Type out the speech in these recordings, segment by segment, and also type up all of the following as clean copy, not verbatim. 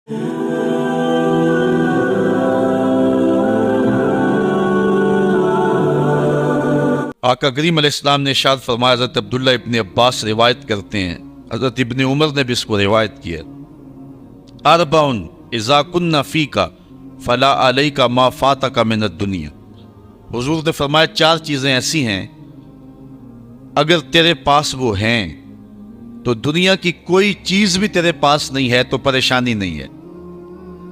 آقا کریم علیہ السلام نے ارشاد فرمایا، حضرت عبداللہ ابن عباس روایت کرتے ہیں، حضرت ابن عمر نے بھی اس کو روایت کیا، اربعن اذا کن فیک فلا علیک ما فاتک من الدنیا۔ حضور نے فرمایا چار چیزیں ایسی ہیں اگر تیرے پاس وہ ہیں تو دنیا کی کوئی چیز بھی تیرے پاس نہیں ہے تو پریشانی نہیں ہے۔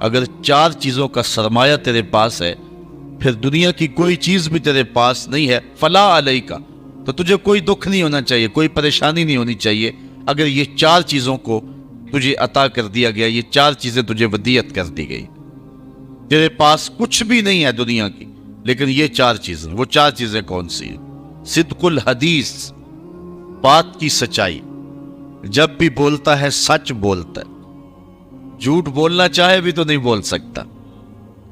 اگر چار چیزوں کا سرمایہ تیرے پاس ہے پھر دنیا کی کوئی چیز بھی تیرے پاس نہیں ہے، فلا علیک، تو تجھے کوئی دکھ نہیں ہونا چاہیے، کوئی پریشانی نہیں ہونی چاہیے اگر یہ چار چیزوں کو تجھے عطا کر دیا گیا، یہ چار چیزیں تجھے ودیعت کر دی گئی۔ تیرے پاس کچھ بھی نہیں ہے دنیا کی لیکن یہ چار چیزیں، وہ چار چیزیں کون سی ہیں؟ صدق الحدیث، بات کی سچائی، جب بھی بولتا ہے سچ بولتا ہے، جھوٹ بولنا چاہے بھی تو نہیں بول سکتا۔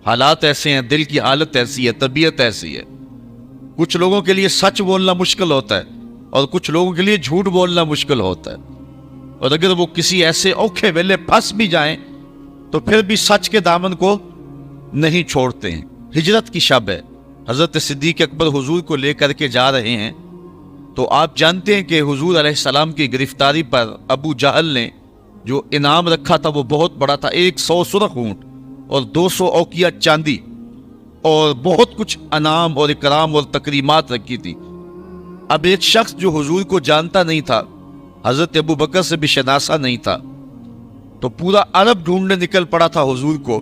حالات ایسے ہیں، دل کی حالت ایسی ہے، طبیعت ایسی ہے، کچھ لوگوں کے لیے سچ بولنا مشکل ہوتا ہے اور کچھ لوگوں کے لیے جھوٹ بولنا مشکل ہوتا ہے، اور اگر وہ کسی ایسے اوکھے ویلے پھنس بھی جائیں تو پھر بھی سچ کے دامن کو نہیں چھوڑتے ہیں۔ ہجرت کی شب ہے، حضرت صدیق اکبر حضور کو لے کر کے جا رہے ہیں، تو آپ جانتے ہیں کہ حضور علیہ السلام کی گرفتاری پر ابو جہل نے جو انعام رکھا تھا وہ بہت بڑا تھا، 100 سرخ اونٹ اور 200 اوقیہ چاندی اور بہت کچھ انعام اور اکرام اور تکریمات رکھی تھی۔ اب ایک شخص جو حضور کو جانتا نہیں تھا، حضرت ابو بکر سے بھی شناسا نہیں تھا، تو پورا عرب ڈھونڈنے نکل پڑا تھا حضور کو،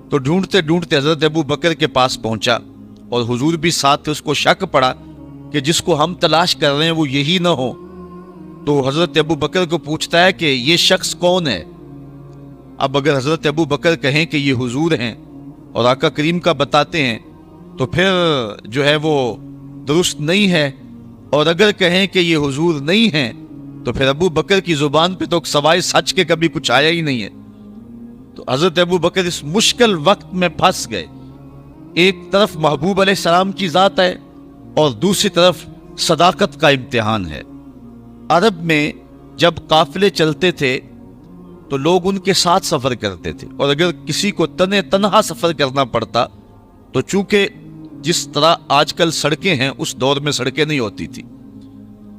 تو ڈھونڈتے ڈھونڈتے حضرت ابو بکر کے پاس پہنچا اور حضور بھی ساتھ تھے۔ اس کو شک پڑا کہ جس کو ہم تلاش کر رہے ہیں وہ یہی نہ ہو، تو حضرت ابو بکر کو پوچھتا ہے کہ یہ شخص کون ہے؟ اب اگر حضرت ابو بکر کہیں کہ یہ حضور ہیں اور آقا کریم کا بتاتے ہیں تو پھر جو ہے وہ درست نہیں ہے، اور اگر کہیں کہ یہ حضور نہیں ہیں تو پھر ابو بکر کی زبان پہ تو سوائے سچ کے کبھی کچھ آیا ہی نہیں ہے۔ تو حضرت ابو بکر اس مشکل وقت میں پھنس گئے، ایک طرف محبوب علیہ السلام کی ذات ہے اور دوسری طرف صداقت کا امتحان ہے۔ عرب میں جب قافلے چلتے تھے تو لوگ ان کے ساتھ سفر کرتے تھے، اور اگر کسی کو تنہا سفر کرنا پڑتا تو چونکہ جس طرح آج کل سڑکیں ہیں اس دور میں سڑکیں نہیں ہوتی تھی،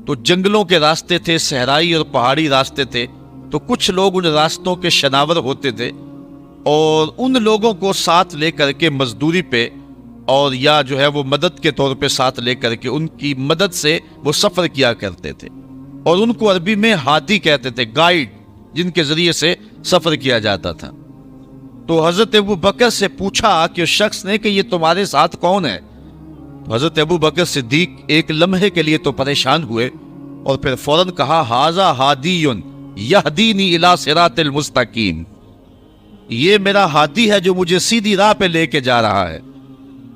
تو جنگلوں کے راستے تھے، صحرائی اور پہاڑی راستے تھے، تو کچھ لوگ ان راستوں کے شناور ہوتے تھے اور ان لوگوں کو ساتھ لے کر کے مزدوری پہ اور یا جو ہے وہ مدد کے طور پہ ساتھ لے کر کے ان کی مدد سے وہ سفر کیا کرتے تھے، اور ان کو عربی میں ہادی کہتے تھے، گائیڈ جن کے ذریعے سے سفر کیا جاتا تھا۔ تو حضرت ابو بکر سے پوچھا کہ اس شخص نے کہ یہ تمہارے ساتھ کون ہے؟ تو حضرت ابو بکر صدیق ایک لمحے کے لیے تو پریشان ہوئے اور پھر فوراً کہا، ھذا ھادی یہدینی الی صراط المستقیم، یہ میرا ہادی ہے جو مجھے سیدھی راہ پہ لے کے جا رہا ہے۔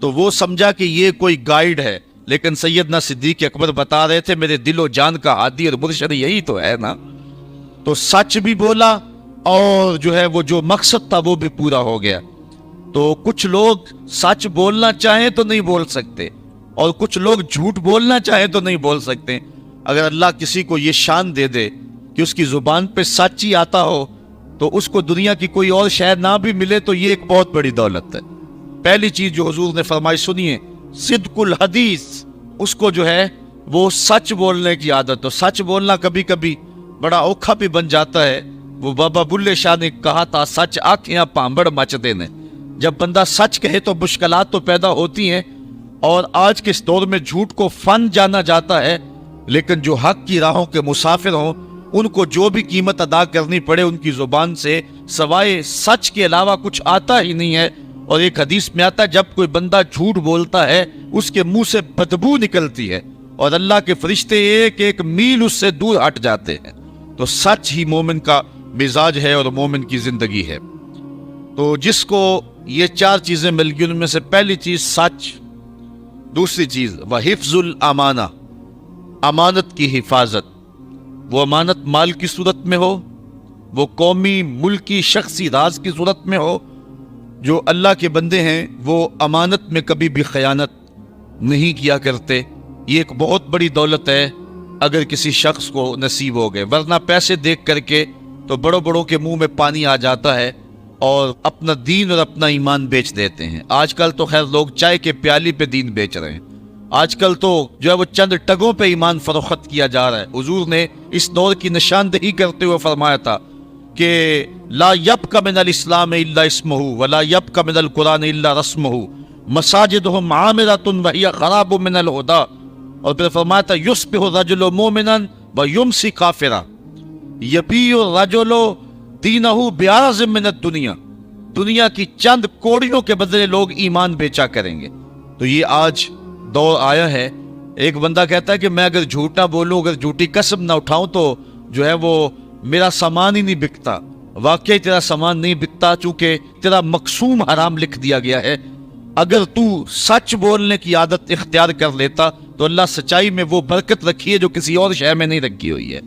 تو وہ سمجھا کہ یہ کوئی گائیڈ ہے، لیکن سیدنا صدیق اکبر بتا رہے تھے میرے دل و جان کا ہادی اور مرشد یہی تو ہے نا۔ تو سچ بھی بولا اور جو ہے وہ جو مقصد تھا وہ بھی پورا ہو گیا۔ تو کچھ لوگ سچ بولنا چاہیں تو نہیں بول سکتے، اور کچھ لوگ جھوٹ بولنا چاہیں تو نہیں بول سکتے۔ اگر اللہ کسی کو یہ شان دے دے کہ اس کی زبان پہ سچ ہی آتا ہو تو اس کو دنیا کی کوئی اور شے نہ بھی ملے تو یہ ایک بہت بڑی دولت ہے۔ پہلی چیز جو حضور نے فرمائی سنیے، صدق الحدیث، اس کو جو ہے وہ سچ بولنے کی عادت ہو۔ سچ بولنا کبھی کبھی بڑا اوکھا بھی بن جاتا ہے۔ وہ بابا بلے شاہ نے کہا تھا، سچ آنکھیں پامبڑ مچتے نے۔ جب بندہ سچ کہے تو مشکلات تو پیدا ہوتی ہیں، اور آج کے اس دور میں جھوٹ کو فن جانا جاتا ہے، لیکن جو حق کی راہوں کے مسافر ہوں ان کو جو بھی قیمت ادا کرنی پڑے ان کی زبان سے سوائے سچ کے علاوہ کچھ آتا ہی نہیں ہے۔ اور ایک حدیث میں آتا ہے جب کوئی بندہ جھوٹ بولتا ہے اس کے منہ سے بدبو نکلتی ہے اور اللہ کے فرشتے ایک ایک میل اس سے دور ہٹ جاتے ہیں۔ تو سچ ہی مومن کا مزاج ہے اور مومن کی زندگی ہے۔ تو جس کو یہ چار چیزیں مل گئی ان میں سے پہلی چیز سچ، دوسری چیز وحفظ الامانہ، امانت کی حفاظت، وہ امانت مال کی صورت میں ہو، وہ قومی ملکی شخصی راز کی صورت میں ہو۔ جو اللہ کے بندے ہیں وہ امانت میں کبھی بھی خیانت نہیں کیا کرتے، یہ ایک بہت بڑی دولت ہے اگر کسی شخص کو نصیب ہو گئے، ورنہ پیسے دیکھ کر کے تو بڑوں بڑوں کے منہ میں پانی آ جاتا ہے اور اپنا دین اور اپنا ایمان بیچ دیتے ہیں۔ آج کل تو خیر لوگ چائے کے پیالی پہ دین بیچ رہے ہیں، آج کل تو جو ہے وہ چند ٹگوں پہ ایمان فروخت کیا جا رہا ہے۔ حضور نے اس دور کی نشاندہی کرتے ہوئے فرمایا تھا کہ لا یبق من الاسلام الا اسمہ ولا یبق من القرآن الا رسمہ مساجدہم عامرۃ وہی خراب من الہدی، اور پھر فرمایا تھا یصبح الرجل مومنا ویمسی کافرا یبیع الرجل دینہ بعرض من الدنیا، دنیا کی چند کوڑیوں کے بدلے لوگ ایمان بیچا کریں گے۔ تو یہ آج دور آیا ہے، ایک بندہ کہتا ہے کہ میں اگر جھوٹ نہ بولوں، اگر جھوٹی قسم نہ اٹھاؤں تو جو ہے وہ میرا سامان ہی نہیں بکتا۔ واقعی تیرا سامان نہیں بکتا، چونکہ تیرا مقسوم حرام لکھ دیا گیا ہے۔ اگر تو سچ بولنے کی عادت اختیار کر لیتا تو اللہ سچائی میں وہ برکت رکھی ہے جو کسی اور شے میں نہیں رکھی ہوئی ہے۔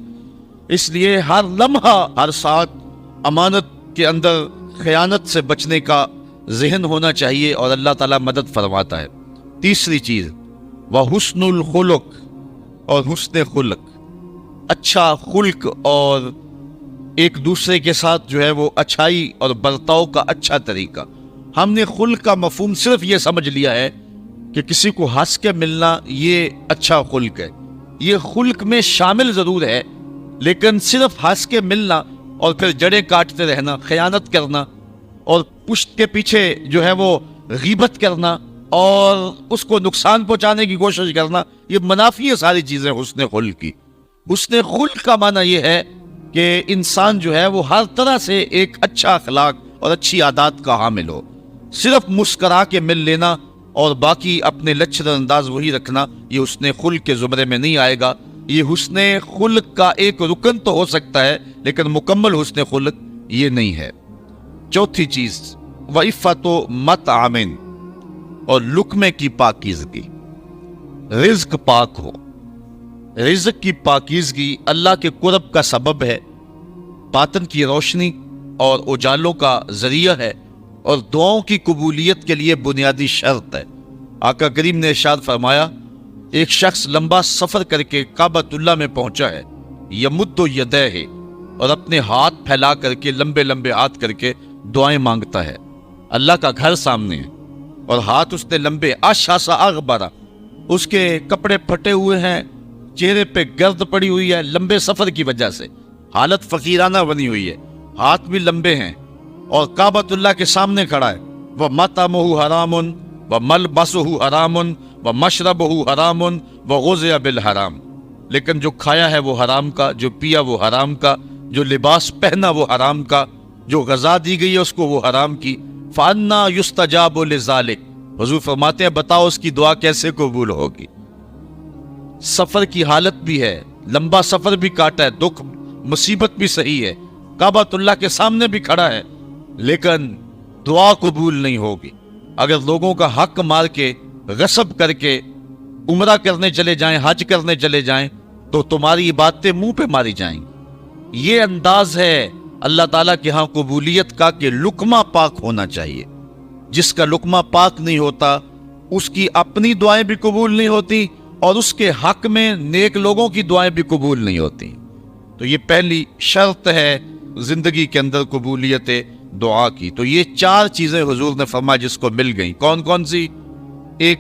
اس لیے ہر لمحہ ہر ساتھ امانت کے اندر خیانت سے بچنے کا ذہن ہونا چاہیے، اور اللہ تعالیٰ مدد فرماتا ہے۔ تیسری چیز وحسن الخلق، اور حسن خلق، اچھا خلق اور ایک دوسرے کے ساتھ جو ہے وہ اچھائی اور برتاؤ کا اچھا طریقہ۔ ہم نے خلق کا مفہوم صرف یہ سمجھ لیا ہے کہ کسی کو ہنس کے ملنا یہ اچھا خلق ہے، یہ خلق میں شامل ضرور ہے، لیکن صرف ہنس کے ملنا اور پھر جڑیں کاٹتے رہنا، خیانت کرنا اور پشت کے پیچھے جو ہے وہ غیبت کرنا اور اس کو نقصان پہنچانے کی کوشش کرنا، یہ منافی ہے ساری چیزیں حسن خلق کی۔ حسن خلق کا معنی یہ ہے کہ انسان جو ہے وہ ہر طرح سے ایک اچھا اخلاق اور اچھی عادات کا حامل ہو۔ صرف مسکرا کے مل لینا اور باقی اپنے لچھر انداز وہی رکھنا، یہ حسن خلق کے زمرے میں نہیں آئے گا۔ یہ حسن خلق کا ایک رکن تو ہو سکتا ہے، لیکن مکمل حسن خلق یہ نہیں ہے۔ چوتھی چیز وعفت مطعم، اور لقمے کی پاکیزگی، رزق پاک ہو۔ رزق کی پاکیزگی اللہ کے قرب کا سبب ہے، باطن کی روشنی اور اجالوں کا ذریعہ ہے، اور دعاؤں کی قبولیت کے لیے بنیادی شرط ہے۔ آقا کریم نے ارشاد فرمایا، ایک شخص لمبا سفر کر کے کعبۃ اللہ میں پہنچا ہے، یمد یدیہ، اور اپنے ہاتھ پھیلا کر کے لمبے لمبے ہاتھ کر کے دعائیں مانگتا ہے۔ اللہ کا گھر سامنے ہے اور ہاتھ اس نے لمبے، اشعث اغبر، اس کے کپڑے پھٹے ہوئے ہیں، چہرے پہ گرد پڑی ہوئی ہے لمبے سفر کی وجہ سے، حالت فقیرانہ بنی ہوئی ہے، ہاتھ بھی لمبے ہیں، اور کعبۃ اللہ کے سامنے کھڑا ہے۔ وَمَطْعَمُهُ حَرَامٌ وَمَلْبَسُهُ حَرَامٌ وَمَشْرَبُهُ حَرَامٌ وَغُذِيَ بِالْحَرَامِ، لیکن جو کھایا ہے وہ حرام کا، جو پیا وہ حرام کا، جو لباس پہنا وہ حرام کا، جو غذا دی گئی ہے اس کو وہ حرام کی۔ فَأَنَّىٰ يُسْتَجَابُ لِذَٰلِكَ، حضور فرماتے ہیں بتاؤ اس کی دعا کیسے قبول ہوگی۔ سفر کی حالت بھی ہے، لمبا سفر بھی کاٹا ہے، دکھ مصیبت بھی صحیح ہے، کعبۃ اللہ کے سامنے بھی کھڑا ہے، لیکن دعا قبول نہیں ہوگی۔ اگر لوگوں کا حق مار کے، غصب کر کے عمرہ کرنے چلے جائیں، حج کرنے چلے جائیں، تو تمہاری باتیں منہ پہ ماری جائیں گی۔ یہ انداز ہے اللہ تعالیٰ کے ہاں قبولیت کا کہ لقمہ پاک ہونا چاہیے۔ جس کا لقمہ پاک نہیں ہوتا اس کی اپنی دعائیں بھی قبول نہیں ہوتی، اور اس کے حق میں نیک لوگوں کی دعائیں بھی قبول نہیں ہوتی۔ تو یہ پہلی شرط ہے زندگی کے اندر قبولیت دعا کی۔ تو یہ چار چیزیں حضور نے فرمایا جس کو مل گئیں۔ کون کون سی؟ ایک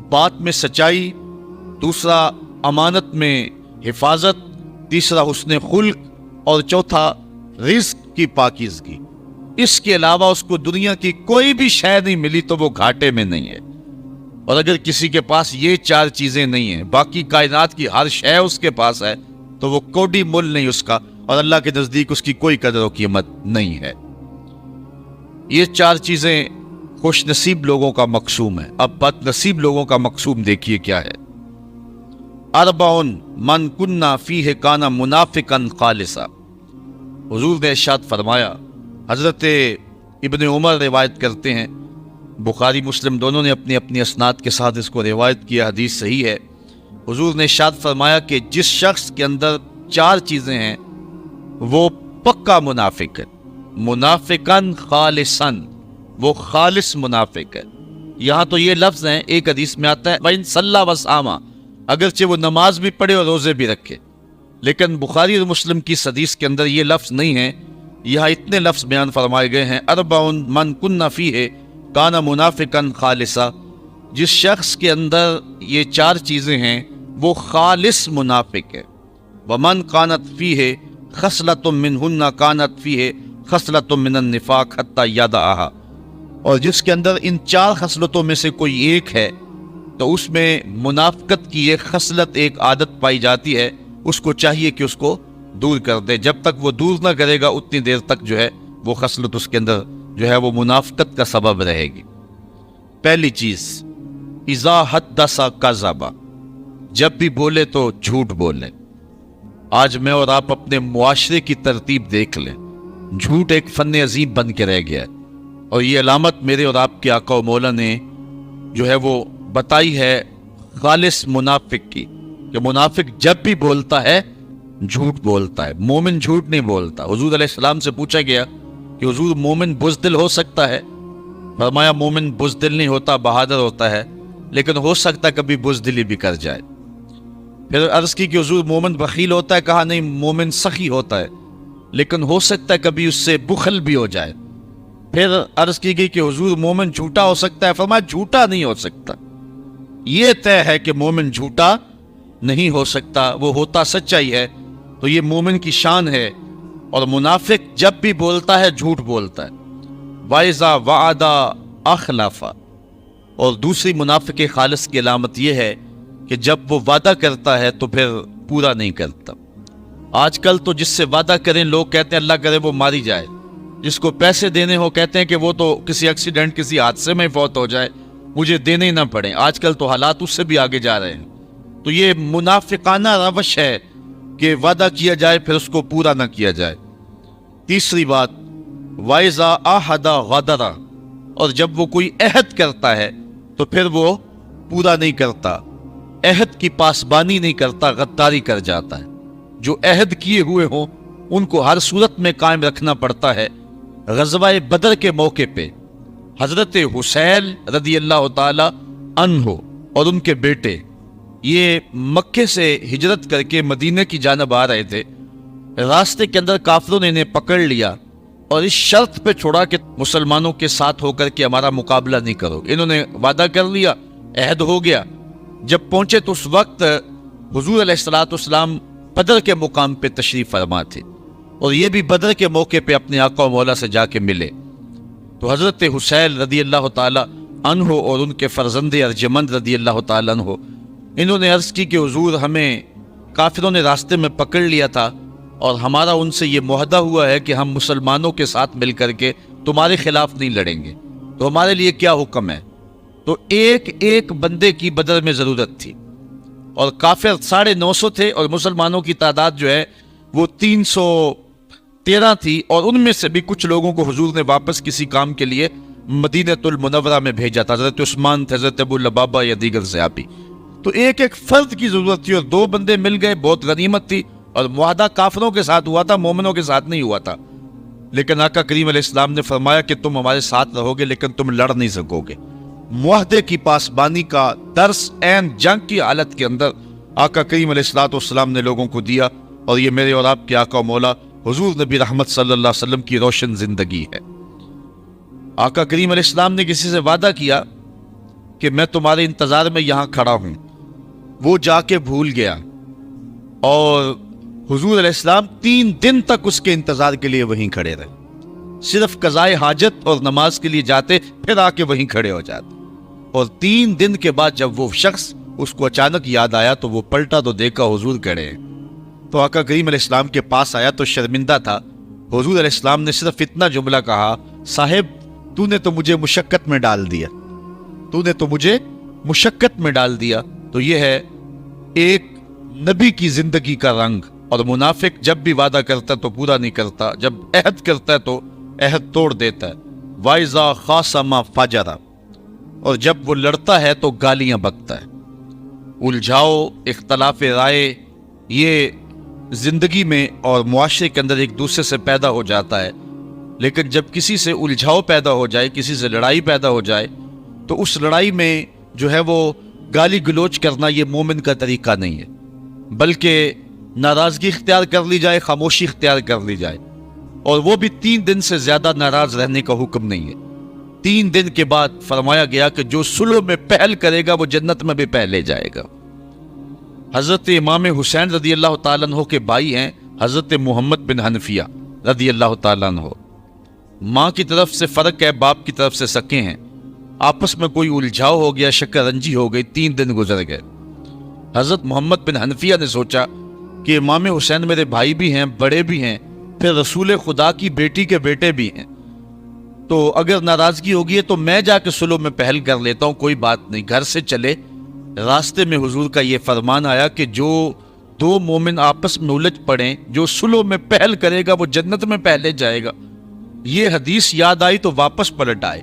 بات میں سچائی، دوسرا امانت میں حفاظت، تیسرا حسن خلق، اور چوتھا رزق کی پاکیزگی۔ اس کے علاوہ اس کو دنیا کی کوئی بھی شے نہیں ملی تو وہ گھاٹے میں نہیں ہے۔ اور اگر کسی کے پاس یہ چار چیزیں نہیں ہیں، باقی کائنات کی ہر شے اس کے پاس ہے، تو وہ کوڑی مول نہیں اس کا، اور اللہ کے نزدیک اس کی کوئی قدر و قیمت نہیں ہے۔ یہ چار چیزیں خوش نصیب لوگوں کا مقسوم ہے۔ اب بد نصیب لوگوں کا مقسوم دیکھیے کیا ہے۔ اربعن من کنا فیہ کان منافقا خالصا، حضور نے ارشاد فرمایا، حضرت ابن عمر روایت کرتے ہیں، بخاری مسلم دونوں نے اپنی اپنی اسناد کے ساتھ اس کو روایت کیا، حدیث صحیح ہے۔ حضور نے ارشاد فرمایا کہ جس شخص کے اندر چار چیزیں ہیں وہ پکا منافق ہے، منافقاً خالصاً، وہ خالص منافق ہے۔ یہاں تو یہ لفظ ہیں، ایک حدیث میں آتا ہے وَإِن صَلَّى وَصَامَ، اگرچہ وہ نماز بھی پڑھے اور روزے بھی رکھے، لیکن بخاری اور مسلم کی حدیث کے اندر یہ لفظ نہیں ہے یہاں اتنے لفظ بیان فرمائے گئے ہیں، اربعن من کن فیہ کان منافقا خالصا، جس شخص کے اندر یہ 4 چیزیں ہیں وہ خالص منافق ہے۔ ومن کانت فیہ خصلۃ منہن کانت فیہ خصلۃ من النفاق حتی یدعھا، اور جس کے اندر ان 4 خصلتوں میں سے کوئی ایک ہے تو اس میں منافقت کی ایک خصلت، ایک عادت پائی جاتی ہے، اس کو چاہیے کہ اس کو دور کر دے۔ جب تک وہ دور نہ کرے گا اتنی دیر تک جو ہے وہ خصلت اس کے اندر جو ہے وہ منافقت کا سبب رہے گی۔ پہلی چیز، اذا حدث کذب، جب بھی بولے تو جھوٹ بولے۔ آج میں اور آپ اپنے معاشرے کی ترتیب دیکھ لیں، جھوٹ ایک فن عظیم بن کے رہ گیا ہے، اور یہ علامت میرے اور آپ کے آقا و مولا نے جو ہے وہ بتائی ہے خالص منافق کی، کہ منافق جب بھی بولتا ہے جھوٹ بولتا ہے، مومن جھوٹ نہیں بولتا۔ حضور علیہ السلام سے پوچھا گیا کہ حضور مومن بزدل ہو سکتا ہے؟ فرمایا مومن بزدل نہیں ہوتا، بہادر ہوتا ہے، لیکن ہو سکتا ہے کبھی بزدلی بھی کر جائے۔ پھر عرض کی کہ حضور مومن بخیل ہوتا ہے؟ کہا نہیں، مومن سخی ہوتا ہے، لیکن ہو سکتا ہے کبھی اس سے بخل بھی ہو جائے۔ پھر عرض کی گئی کہ حضور مومن جھوٹا ہو سکتا ہے؟ فرمایا جھوٹا نہیں ہو سکتا، یہ طے ہے کہ مومن جھوٹا نہیں ہو سکتا، وہ ہوتا سچائی ہے، تو یہ مومن کی شان ہے۔ اور منافق جب بھی بولتا ہے جھوٹ بولتا ہے۔ وَإِذَا وَعَدَ أَخْلَفَ، اور دوسری منافق خالص کی علامت یہ ہے کہ جب وہ وعدہ کرتا ہے تو پھر پورا نہیں کرتا۔ آج کل تو جس سے وعدہ کریں لوگ کہتے ہیں اللہ کرے وہ ماری جائے، جس کو پیسے دینے ہو کہتے ہیں کہ وہ تو کسی ایکسیڈنٹ، کسی حادثے میں فوت ہو جائے، مجھے دینے ہی نہ پڑیں۔ آج کل تو حالات اس سے بھی آگے جا رہے ہیں۔ تو یہ منافقانہ روش ہے کہ وعدہ کیا جائے پھر اس کو پورا نہ کیا جائے۔ تیسری بات، وَإِذَا عَاهَدَ غَدَرَ، اور جب وہ کوئی عہد کرتا ہے تو پھر وہ پورا نہیں کرتا، عہد کی پاسبانی نہیں کرتا، غداری کر جاتا ہے۔ جو عہد کیے ہوئے ہوں ان کو ہر صورت میں قائم رکھنا پڑتا ہے۔ غزوہ بدر کے موقع پہ حضرت حسین رضی اللہ تعالی عنہ اور ان کے بیٹے یہ مکے سے ہجرت کر کے مدینہ کی جانب آ رہے تھے۔ راستے کے اندر کافروں نے انہیں پکڑ لیا اور اس شرط پہ چھوڑا کہ مسلمانوں کے ساتھ ہو کر کے ہمارا مقابلہ نہیں کرو۔ انہوں نے وعدہ کر لیا، عہد ہو گیا۔ جب پہنچے تو اس وقت حضور علیہ السلام بدر کے مقام پہ تشریف فرما تھے، اور یہ بھی بدر کے موقع پہ اپنے آقا و مولا سے جا کے ملے۔ تو حضرت حسین رضی اللہ تعالی عنہ اور ان کے فرزند ارجمند رضی اللہ تعالی عنہ، انہوں نے عرض کی کہ حضور ہمیں کافروں نے راستے میں پکڑ لیا تھا اور ہمارا ان سے یہ معاہدہ ہوا ہے کہ ہم مسلمانوں کے ساتھ مل کر کے تمہارے خلاف نہیں لڑیں گے، تو ہمارے لیے کیا حکم ہے؟ تو ایک ایک بندے کی بدر میں ضرورت تھی، اور کافر 950 تھے اور مسلمانوں کی تعداد جو ہے وہ 313 تھی، اور ان میں سے بھی کچھ لوگوں کو حضور نے واپس کسی کام کے لیے مدینہ المنورہ میں بھیجا تھا، حضرت عثمان تھے، حضرت ابو لبابہ یا دیگر صحابی۔ تو ایک ایک فرد کی ضرورت تھی اور 2 بندے مل گئے، بہت غنیمت تھی، اور معاہدہ کافروں کے ساتھ ہوا تھا، مومنوں کے ساتھ نہیں ہوا تھا۔ لیکن آقا کریم علیہ السلام نے فرمایا کہ تم ہمارے ساتھ رہو گے لیکن تم لڑ نہیں سکو گے۔ معاہدے کی پاسبانی کا درس عین جنگ کی حالت کے اندر آقا کریم علیہ السلام نے لوگوں کو دیا، اور یہ میرے اور آپ کے آقا و مولا حضور نبی رحمت صلی اللہ علیہ وسلم کی روشن زندگی ہے۔ آقا کریم علیہ السلام نے کسی سے وعدہ کیا کہ میں تمہارے انتظار میں یہاں کھڑا ہوں، وہ جا کے بھول گیا، اور حضور علیہ السلام 3 دن تک اس کے انتظار کے لیے وہیں کھڑے رہے، صرف قضائے حاجت اور نماز کے لیے جاتے، پھر آ کے وہیں کھڑے ہو جاتے۔ اور 3 دن کے بعد جب وہ شخص اس کو اچانک یاد آیا تو وہ پلٹا تو دیکھا حضور کھڑے ہیں۔ تو آقا کریم علیہ السلام کے پاس آیا تو شرمندہ تھا۔ حضور علیہ السلام نے صرف اتنا جملہ کہا، صاحب تو نے تو مجھے مشقت میں ڈال دیا، تو نے تو مجھے مشقت میں ڈال دیا۔ تو یہ ہے ایک نبی کی زندگی کا رنگ۔ اور منافق جب بھی وعدہ کرتا ہے تو پورا نہیں کرتا، جب عہد کرتا ہے تو عہد توڑ دیتا ہے۔ وَإِذَا خَاصَمَ فَجَرَ، اور جب وہ لڑتا ہے تو گالیاں بکتا ہے۔ الجھاؤ، اختلاف رائے، یہ زندگی میں اور معاشرے کے اندر ایک دوسرے سے پیدا ہو جاتا ہے، لیکن جب کسی سے الجھاؤ پیدا ہو جائے، کسی سے لڑائی پیدا ہو جائے، تو اس لڑائی میں جو ہے وہ گالی گلوچ کرنا یہ مومن کا طریقہ نہیں ہے، بلکہ ناراضگی اختیار کر لی جائے، خاموشی اختیار کر لی جائے۔ اور وہ بھی 3 دن سے زیادہ ناراض رہنے کا حکم نہیں ہے۔ 3 دن کے بعد فرمایا گیا کہ جو صلح میں پہل کرے گا وہ جنت میں بھی پہلے جائے گا۔ حضرت امام حسین رضی اللہ تعالیٰ عنہ کے بھائی ہیں حضرت محمد بن حنفیہ رضی اللہ تعالیٰ عنہ۔ ماں کی طرف سے فرق ہے، باپ کی طرف سے سکے ہیں، آپس میں کوئی الجھاؤ ہو گیا، شکر رنجی ہو گئی، 3 دن گزر گئے۔ حضرت محمد بن حنفیہ نے سوچا کہ امام حسین میرے بھائی بھی ہیں، بڑے بھی ہیں، پھر رسول خدا کی بیٹی کے بیٹے بھی ہیں، تو اگر ناراضگی ہوگی ہے تو میں جا کے صلح میں پہل کر لیتا ہوں، کوئی بات نہیں۔ گھر سے چلے، راستے میں حضور کا یہ فرمان آیا کہ جو 2 مومن آپس میں الجھ پڑیں، جو صلح میں پہل کرے گا وہ جنت میں پہلے جائے گا۔ یہ حدیث یاد آئی تو واپس پلٹ آئے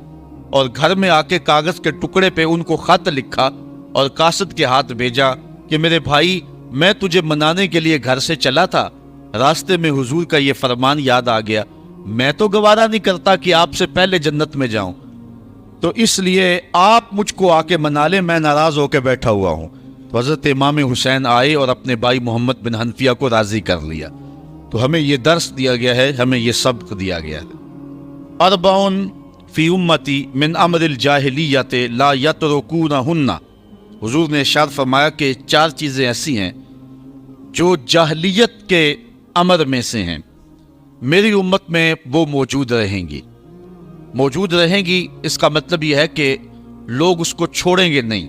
اور گھر میں آ کے کاغذ کے ٹکڑے پہ ان کو خط لکھا اور قاصد کے ہاتھ بھیجا کہ میرے بھائی، میں تجھے منانے کے لیے گھر سے چلا تھا، راستے میں حضور کا یہ فرمان یاد آ گیا، میں تو گوارا نہیں کرتا کہ آپ سے پہلے جنت میں جاؤں، تو اس لیے آپ مجھ کو آ کے منا لیں، میں ناراض ہو کے بیٹھا ہوا ہوں۔ تو حضرت امام حسین آئے اور اپنے بھائی محمد بن حنفیہ کو راضی کر لیا۔ تو ہمیں یہ درس دیا گیا ہے، ہمیں یہ سبق دیا گیا ہے۔ اربعون فی امتی من امر الجاہلیت لا یترکونہن، حضور نے ارشاد فرمایا کہ 4 چیزیں ایسی ہیں جو جاہلیت کے امر میں سے ہیں، میری امت میں وہ موجود رہیں گی۔ موجود رہیں گی اس کا مطلب یہ ہے کہ لوگ اس کو چھوڑیں گے نہیں،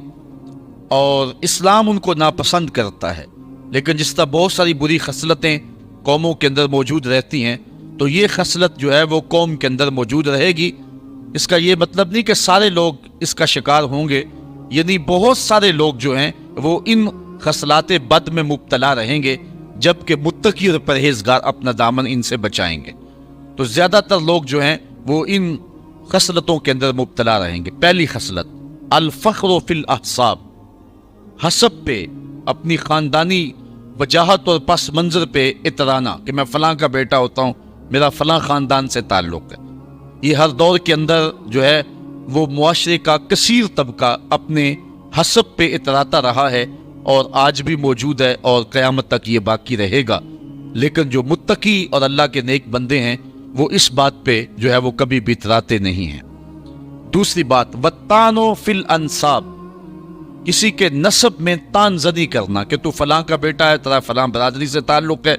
اور اسلام ان کو ناپسند کرتا ہے، لیکن جس طرح بہت ساری بری خصلتیں قوموں کے اندر موجود رہتی ہیں، تو یہ خصلت جو ہے وہ قوم کے اندر موجود رہے گی۔ اس کا یہ مطلب نہیں کہ سارے لوگ اس کا شکار ہوں گے، یعنی بہت سارے لوگ جو ہیں وہ ان خصلات بد میں مبتلا رہیں گے، جبکہ متقی اور پرہیزگار اپنا دامن ان سے بچائیں گے۔ تو زیادہ تر لوگ جو ہیں وہ ان خصلتوں کے اندر مبتلا رہیں گے۔ پہلی خصلت الفخر فی الاحساب، حسب پہ، اپنی خاندانی وجاہت اور پس منظر پہ اترانا کہ میں فلاں کا بیٹا ہوتا ہوں، میرا فلاں خاندان سے تعلق ہے۔ یہ ہر دور کے اندر جو ہے وہ معاشرے کا کثیر طبقہ اپنے حسب پہ اتراتا رہا ہے اور آج بھی موجود ہے اور قیامت تک یہ باقی رہے گا، لیکن جو متقی اور اللہ کے نیک بندے ہیں وہ اس بات پہ جو ہے وہ کبھی بھی اتراتے نہیں ہیں۔ دوسری بات وَالطَّعْنُ فِي الْأَنْسَابِ، کسی کے نسب میں تان زنی کرنا کہ تو فلاں کا بیٹا ہے، تیرا فلاں برادری سے تعلق ہے،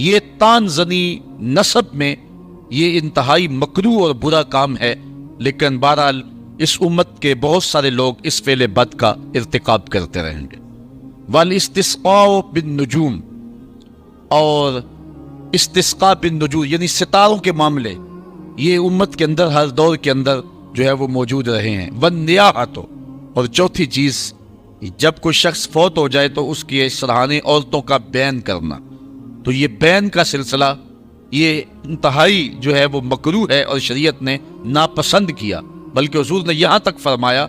یہ تان زنی نسب میں یہ انتہائی مکروہ اور برا کام ہے، لیکن بہرحال اس امت کے بہت سارے لوگ اس فعل بد کا ارتکاب کرتے رہیں گے۔ والاستسقاء بالنجوم، اور استسقاء بالنجوم یعنی ستاروں کے معاملے، یہ امت کے اندر ہر دور کے اندر جو ہے وہ موجود رہے ہیں۔ والنیاحۃ، اور چوتھی چیز جب کوئی شخص فوت ہو جائے تو اس کی سرہانے عورتوں کا بین کرنا، تو یہ بین کا سلسلہ یہ انتہائی جو ہے وہ مکروہ ہے اور شریعت نے ناپسند کیا، بلکہ حضور نے یہاں تک فرمایا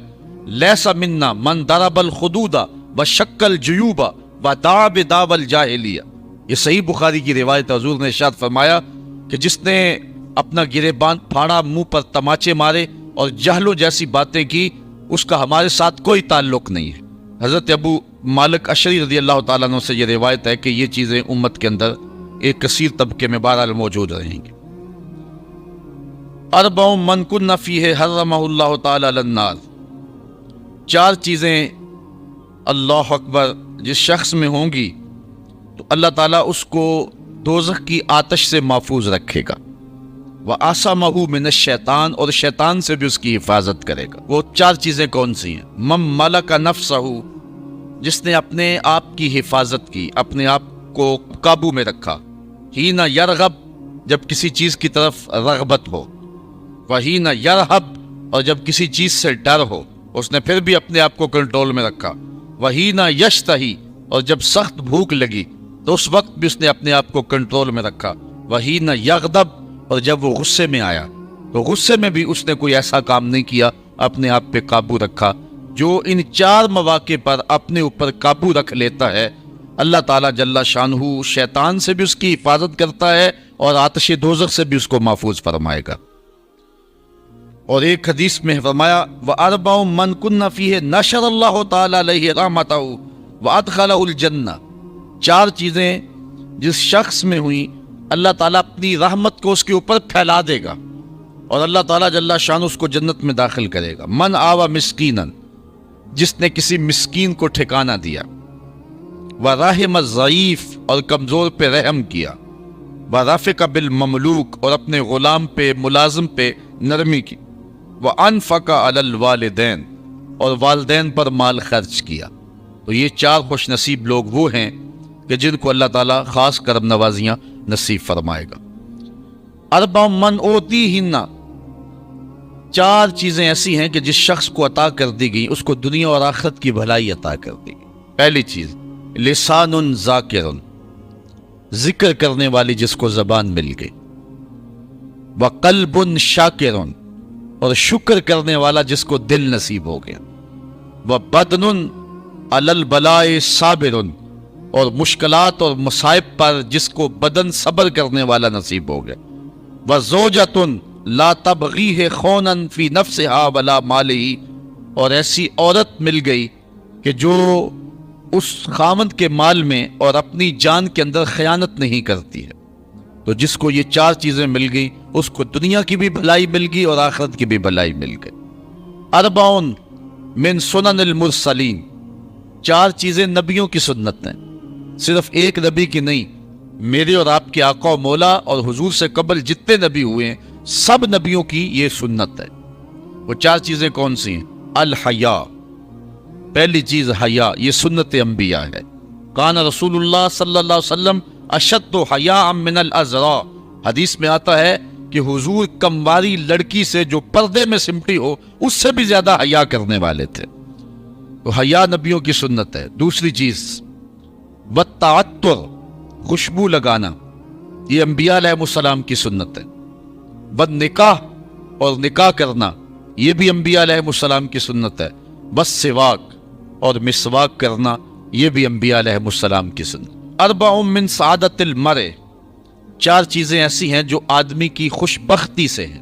لیس منا من ضرب الخدود وشق الجیوب ودعا بدعوی الجاہلیہ۔ یہ صحیح بخاری کی روایت ہے، حضور نے ارشاد فرمایا کہ جس نے اپنا گریبان پھاڑا، منہ پر تماچے مارے اور جہلوں جیسی باتیں کی، اس کا ہمارے ساتھ کوئی تعلق نہیں ہے۔ حضرت ابو مالک اشعری رضی اللہ تعالیٰ عنہ سے یہ روایت ہے کہ یہ چیزیں امت کے اندر ایک کثیر طبقے میں بہرحال موجود رہیں گی۔ اربع من کن فیہ حرمہ اللہ تعالی علی النار، 4 چیزیں اللہ اکبر جس شخص میں ہوں گی تو اللہ تعالیٰ اس کو دوزخ کی آتش سے محفوظ رکھے گا۔ وَعَصَمَهُ مِنَ الشَّيْطَانِ، اور شیطان سے بھی اس کی حفاظت کرے گا۔ وہ 4 چیزیں کون سی ہیں؟ مَن مَلَكَ نَفْسَهُ، جس نے اپنے آپ کی حفاظت کی، اپنے آپ کو قابو میں رکھا، حین یرغب، جب کسی چیز کی طرف رغبت ہو، وحین یرہب، اور جب کسی چیز سے ڈر ہو اس نے پھر بھی اپنے آپ کو کنٹرول میں رکھا، وحین یشتہی، اور جب سخت بھوک لگی تو اس وقت بھی اس نے اپنے آپ کو کنٹرول میں رکھا، وحین یغضب، اور جب وہ غصے میں آیا تو غصے میں بھی اس نے کوئی ایسا کام نہیں کیا، اپنے آپ پہ قابو رکھا۔ جو ان 4 مواقع پر اپنے اوپر قابو رکھ لیتا ہے، اللہ تعالیٰ جل شانہ شیطان سے بھی اس کی حفاظت کرتا ہے اور آتش دوزخ سے بھی اس کو محفوظ فرمائے گا۔ اور ایک حدیث میں فرمایا وَأَرْبَعٌ مَّن كُنَّ فِيهِ نَشَرَ اللَّهُ تَعَالَى عَلَيْهِ رَحْمَتَهُ وَأَدْخَلَهُ الْجَنَّةَ، 4 چیزیں جس شخص میں ہوئیں اللہ تعالیٰ اپنی رحمت کو اس کے اوپر پھیلا دے گا اور اللہ تعالیٰ جل شان اس کو جنت میں داخل کرے گا۔ من آوا مسکینن، جس نے کسی مسکین کو ٹھکانہ دیا، وَرَحِمَ الضعیف، اور کمزور پہ رحم کیا، وَرَفِقَ بِالْمَمْلُوک، اور اپنے غلام پہ ملازم پہ نرمی کی، وَأَنفَقَ عَلَى الْوَالِدَيْنِ، اور والدین پر مال خرچ کیا۔ تو یہ 4 خوش نصیب لوگ وہ ہیں کہ جن کو اللہ تعالیٰ خاص کرم نوازیاں نصیب فرمائے گا۔ اربع من اوتیہن، 4 چیزیں ایسی ہیں کہ جس شخص کو عطا کر دی گئی اس کو دنیا اور آخرت کی بھلائی عطا کر دی گئی۔ پہلی چیز لسان ذاکر، ذکر کرنے والی جس کو زبان مل گئی، وقلب شاکر، اور شکر کرنے والا جس کو دل نصیب ہو گیا، وبدن علی البلاء صابر، اور مشکلات اور مصائب پر جس کو بدن صبر کرنے والا نصیب ہو گیا، وزوجۃ لا تبغیہ خونا فی نفسہا ولا مالہ، اور ایسی عورت مل گئی کہ جو اس خاوند کے مال میں اور اپنی جان کے اندر خیانت نہیں کرتی ہے۔ تو جس کو یہ 4 چیزیں مل گئی اس کو دنیا کی بھی بھلائی مل گئی اور آخرت کی بھی بھلائی مل گئی۔ اربعون من سنن المرسلین، 4 چیزیں نبیوں کی سنت ہیں، صرف ایک نبی کی نہیں، میرے اور آپ کے آقا و مولا اور حضور سے قبل جتنے نبی ہوئے ہیں سب نبیوں کی یہ سنت ہے۔ وہ 4 چیزیں کون سی ہیں؟ الحیا، پہلی چیز حیا، یہ سنت انبیاء ہے۔ کان رسول اللہ صلی اللہ علیہ وسلم اشد حیاء من العذراء، حدیث میں آتا ہے کہ حضور کمواری لڑکی سے جو پردے میں سمٹی ہو اس سے بھی زیادہ حیا کرنے والے تھے۔ تو حیا نبیوں کی سنت ہے۔ دوسری چیز والتعطر، خوشبو لگانا، یہ انبیاء علیہ السلام کی سنت ہے۔ والنکاح، اور نکاح کرنا، یہ بھی انبیاء علیہ السلام کی سنت ہے۔ والسواک، اور مسواک کرنا، یہ بھی انبیاء علیہ السلام کی سنت۔ اربع من سعادت المرء، 4 چیزیں ایسی ہیں جو آدمی کی خوش بختی سے ہیں،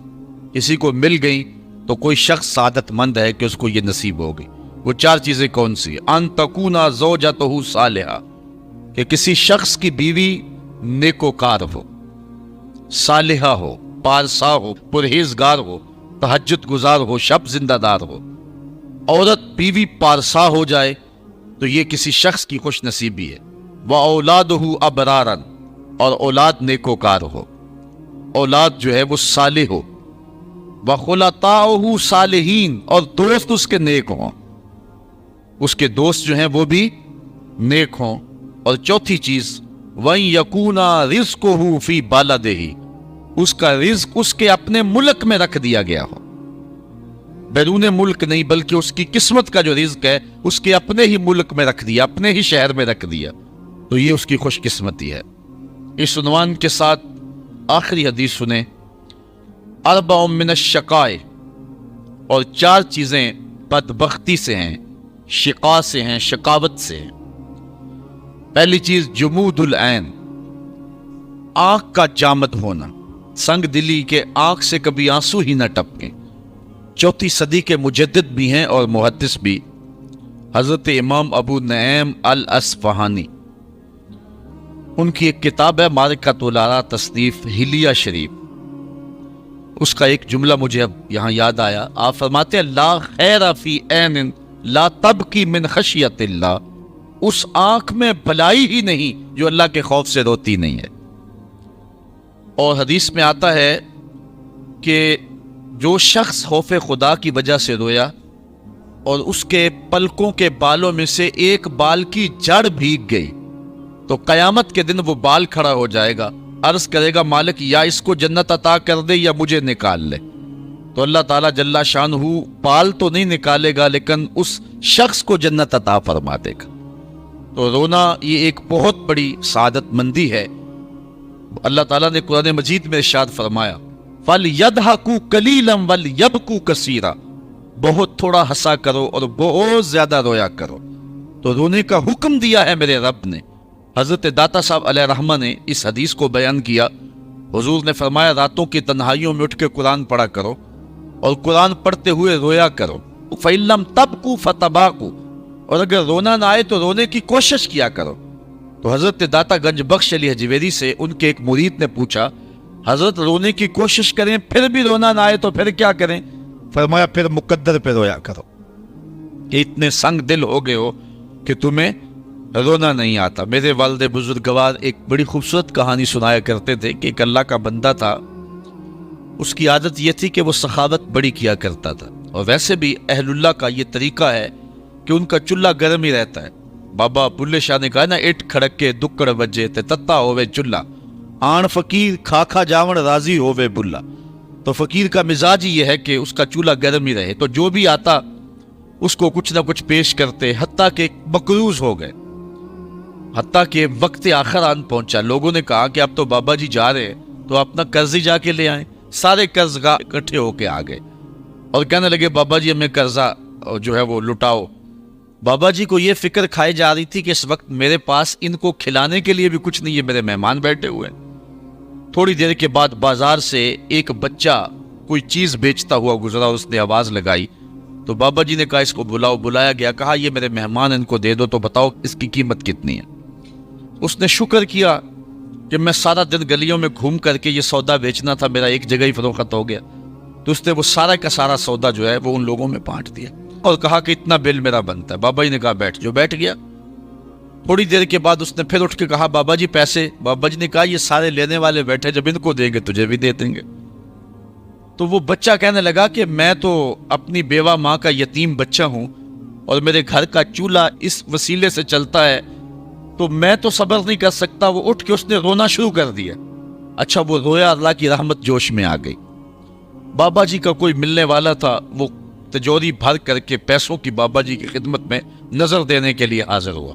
کسی کو مل گئی تو کوئی شخص سعادت مند ہے کہ اس کو یہ نصیب ہو گئی۔ وہ 4 چیزیں کون سی؟ ان تکون زوجتہ صالحہ، کہ کسی شخص کی بیوی نیکوکار ہو، صالحہ ہو، پارسا ہو، پرہیزگار ہو، تہجد گزار ہو، شب زندہ دار ہو۔ عورت بیوی پارسا ہو جائے تو یہ کسی شخص کی خوش نصیبی ہے۔ وَأَوْلَادُهُ أَبْرَارًا، اور اولاد نیکوکار ہو، اولاد جو ہے وہ صالح ہو۔ وَخُلَطَاؤُهُ صالحین، اور دوست اس کے نیک ہوں، اس کے دوست جو ہیں وہ بھی نیک ہوں۔ اور چوتھی چیز وَإِن يَكُونَ رِزْقُهُ فِي بَلَدِهِ، اس کا رزق اس کے اپنے ملک میں رکھ دیا گیا ہو، بیرون ملک نہیں بلکہ اس کی قسمت کا جو رزق ہے اس کے اپنے ہی ملک میں رکھ دیا، اپنے ہی شہر میں رکھ دیا، تو یہ اس کی خوش قسمتی ہے۔ اس عنوان کے ساتھ آخری حدیث سنیں۔ اربع من الشقاء، اور 4 چیزیں بدبختی سے ہیں، شقاء سے ہیں، شقاوت سے ہیں۔ پہلی چیز جمود العین، آنکھ کا جامد ہونا، سنگ دلی کے آنکھ سے کبھی آنسو ہی نہ ٹپکیں۔ 4 صدی کے مجدد بھی ہیں اور محدث بھی، حضرت امام ابو نعیم الاصفہانی، ان کی ایک کتاب ہے معرکۃ الآراء تصنیف حلیہ شریف، اس کا ایک جملہ مجھے اب یہاں یاد آیا۔ آپ فرماتے ہیں لا خیر فی عین لا تبکی من خشیت اللہ، اس آنکھ میں بھلائی ہی نہیں جو اللہ کے خوف سے روتی نہیں ہے۔ اور حدیث میں آتا ہے کہ جو شخص خوف خدا کی وجہ سے رویا اور اس کے پلکوں کے بالوں میں سے ایک بال کی جڑ بھیگ گئی تو قیامت کے دن وہ بال کھڑا ہو جائے گا، عرض کرے گا مالک یا اس کو جنت عطا کر دے یا مجھے نکال لے، تو اللہ تعالیٰ جل شانہ بال تو نہیں نکالے گا لیکن اس شخص کو جنت عطا فرما دے گا۔ تو رونا یہ ایک بہت بڑی سعادت مندی ہے۔ اللہ تعالیٰ نے قرآن مجید میں ارشاد فرمایا فَلْيَضْحَكُوا قَلِيلًا وَلْيَبْكُوا كَثِيرًا، بہت تھوڑا ہنسا کرو اور بہت زیادہ رویا کرو۔ تو رونے کا حکم دیا ہے میرے رب نے۔ حضرت داتا صاحب علیہ رحمہ نے اس حدیث کو بیان کیا۔ حضور نے فرمایا راتوں کی تنہائیوں میں اٹھ کے قرآن پڑھا کرو اور قرآن پڑھتے ہوئے رویا کرو۔ فَإِن لَّمْ تَبْكُوا فَتَبَاكُوا، اور اگر رونا نہ آئے تو رونے کی کوشش کیا کرو۔ تو حضرت داتا گنج بخش علی حجویری سے ان کے ایک مرید نے پوچھا حضرت رونے کی کوشش کریں پھر بھی رونا نہ آئے تو پھر کیا کریں؟ فرمایا پھر مقدر پہ رویا کرو کہ اتنے سنگ دل ہو گئے ہو کہ تمہیں رونا نہیں آتا۔ میرے والد بزرگوار ایک بڑی خوبصورت کہانی سنایا کرتے تھے کہ ایک اللہ کا بندہ تھا، اس کی عادت یہ تھی کہ وہ سخاوت بڑی کیا کرتا تھا، اور ویسے بھی اہل اللہ کا یہ طریقہ ہے کہ ان کا چولہا گرم ہی رہتا ہے۔ بابا بلے شاہ نے کہا نا اٹ کھڑک کے دکڑ وجے تے تتا ہوئے چولہا، آن فقیر کھا کھا جاون راضی ہوئے بلا۔ تو فقیر کا مزاج ہی یہ ہے کہ اس کا چولہا گرم ہی رہے، تو جو بھی آتا اس کو کچھ نہ کچھ پیش کرتے، حتیٰ کہ مقروض ہو گئے، حتیٰ کہ وقت آخر آن پہنچا۔ لوگوں نے کہا کہ اب تو بابا جی جا رہے ہیں تو اپنا قرض ہی جا کے لے آئیں۔ سارے قرض گاہ اکٹھے ہو کے آ گئے اور کہنے لگے بابا جی ہمیں قرضہ جو ہے وہ لٹاؤ۔ بابا جی کو یہ فکر کھائی جا رہی تھی کہ اس وقت میرے پاس ان کو کھلانے کے لیے بھی کچھ نہیں ہے، میرے مہمان بیٹھے ہوئے ہیں۔ تھوڑی دیر کے بعد بازار سے ایک بچہ کوئی چیز بیچتا ہوا گزرا، اس نے آواز لگائی تو بابا جی نے کہا اس کو بلاؤ۔ بلایا گیا، کہا یہ میرے مہمان ان کو دے دو، تو بتاؤ اس کی قیمت کتنی ہے؟ اس نے شکر کیا کہ میں سارا دن گلیوں میں گھوم کر کے یہ سودا بیچنا تھا، میرا ایک جگہ ہی فروخت ہو گیا۔ تو اس نے وہ سارا کا سارا سودا جو ہے وہ ان لوگوں میں بانٹ دیا اور کہا کہ اتنا بل میرا بنتا ہے۔ بابا جی نے کہا بیٹھ، جو بیٹھ گیا۔ تھوڑی دیر کے بعد اس نے پھر اٹھ کے کہا بابا جی پیسے؟ بابا جی نے کہا یہ سارے لینے والے بیٹھے، جب ان کو دیں گے تجھے بھی دے دیں گے۔ تو وہ بچہ کہنے لگا کہ میں تو اپنی بیوہ ماں کا یتیم بچہ ہوں اور میرے گھر کا چولہا اس وسیلے سے چلتا ہے، تو میں تو صبر نہیں کر سکتا۔ وہ اٹھ کے اس نے رونا شروع کر دیا۔ اچھا وہ رویا، اللہ کی رحمت جوش میں آ گئی۔ بابا جی کا کوئی ملنے والا تھا، وہ تجوری بھر کر کے پیسوں کی بابا جی کی خدمت میں نظر دینے کے لیے حاضر ہوا۔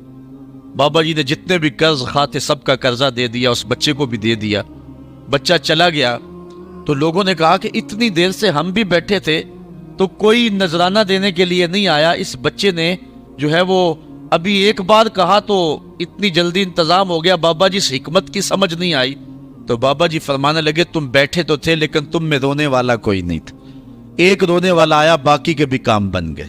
بابا جی نے جتنے بھی قرض خواہ تھے سب کا قرضہ دے دیا، اس بچے کو بھی دے دیا۔ بچہ چلا گیا تو لوگوں نے کہا کہ اتنی دیر سے ہم بھی بیٹھے تھے تو کوئی نذرانہ دینے کے لیے نہیں آیا، اس بچے نے جو ہے وہ ابھی ایک بار کہا تو اتنی جلدی انتظام ہو گیا، بابا جی سے حکمت کی سمجھ نہیں آئی۔ تو بابا جی فرمانے لگے تم بیٹھے تو تھے لیکن تم میں رونے والا کوئی نہیں تھا، ایک رونے والا آیا، باقی کے بھی کام بن گئے۔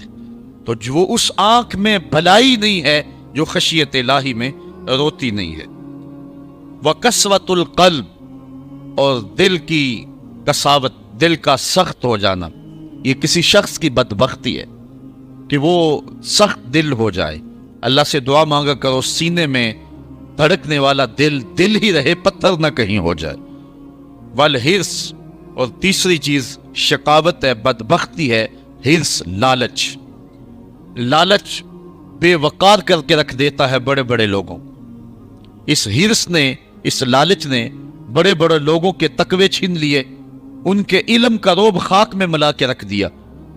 تو جو اس آنکھ میں بھلائی نہیں ہے جو خشیت الہی میں روتی نہیں ہے۔ وَقَسْوَةُ الْقَلْبِ، اور دل کی قساوت، دل کا سخت ہو جانا، یہ کسی شخص کی بدبختی ہے کہ وہ سخت دل ہو جائے۔ اللہ سے دعا مانگا کرو سینے میں دھڑکنے والا دل ہی رہے، پتھر نہ کہیں ہو جائے۔ والحرص، اور تیسری چیز شقاوت ہے، بدبختی ہے، حرص، لالچ۔ لالچ بے وقار کر کے رکھ دیتا ہے بڑے بڑے لوگوں۔ اس حرص نے، اس لالچ نے بڑے بڑے لوگوں کے تقوی چھین لیے، ان کے علم کا روب خاک میں ملا کے رکھ دیا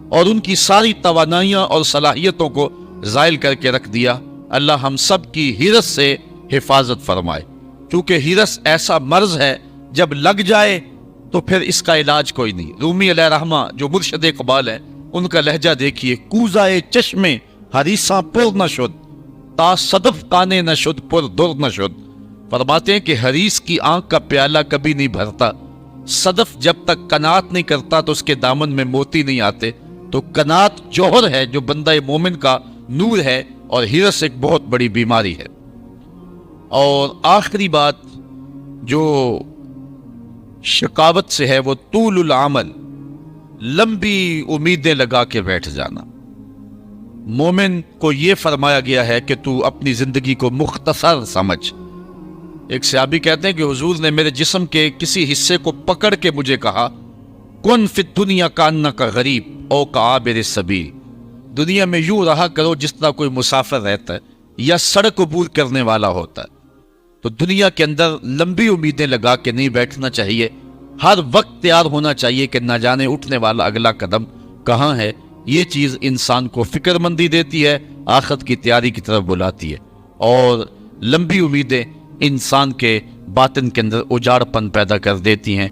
اور ان کی ساری توانائیاں اور صلاحیتوں کو زائل کر کے رکھ دیا۔ اللہ ہم سب کی حرص سے حفاظت فرمائے، کیونکہ حرص ایسا مرض ہے جب لگ جائے تو پھر اس کا علاج کوئی نہیں۔ رومی علیہ رحمہ جو مرشد اقبال ہے، ان کا لہجہ دیکھیے، کوزائے چشمے حریصاں پر نہ شد، تا صدف کانے نہ شد پر در نہ شد۔ فرماتے ہیں کہ حریص کی آنکھ کا پیالہ کبھی نہیں بھرتا، صدف جب تک قناعت نہیں کرتا تو اس کے دامن میں موتی نہیں آتے۔ تو قناعت جوہر ہے جو بندہ مومن کا نور ہے، اور حرص ایک بہت بڑی بیماری ہے۔ اور آخری بات جو شقاوت سے ہے وہ طول العمل، لمبی امیدیں لگا کے بیٹھ جانا۔ مومن کو یہ فرمایا گیا ہے کہ تو اپنی زندگی کو مختصر سمجھ۔ ایک صحابی کہتے ہیں کہ حضور نے میرے جسم کے کسی حصے کو پکڑ کے مجھے کہا، کن فی الدنیا کانک غریب او کعابر السبیل، دنیا میں یوں رہا کرو جس طرح کوئی مسافر رہتا ہے یا سڑک عبور کرنے والا ہوتا ہے۔ تو دنیا کے اندر لمبی امیدیں لگا کے نہیں بیٹھنا چاہیے، ہر وقت تیار ہونا چاہیے کہ نہ جانے اٹھنے والا اگلا قدم کہاں ہے۔ یہ چیز انسان کو فکر مندی دیتی ہے، آخرت کی تیاری کی طرف بلاتی ہے، اور لمبی امیدیں انسان کے باطن کے اندر اجاڑ پن پیدا کر دیتی ہیں۔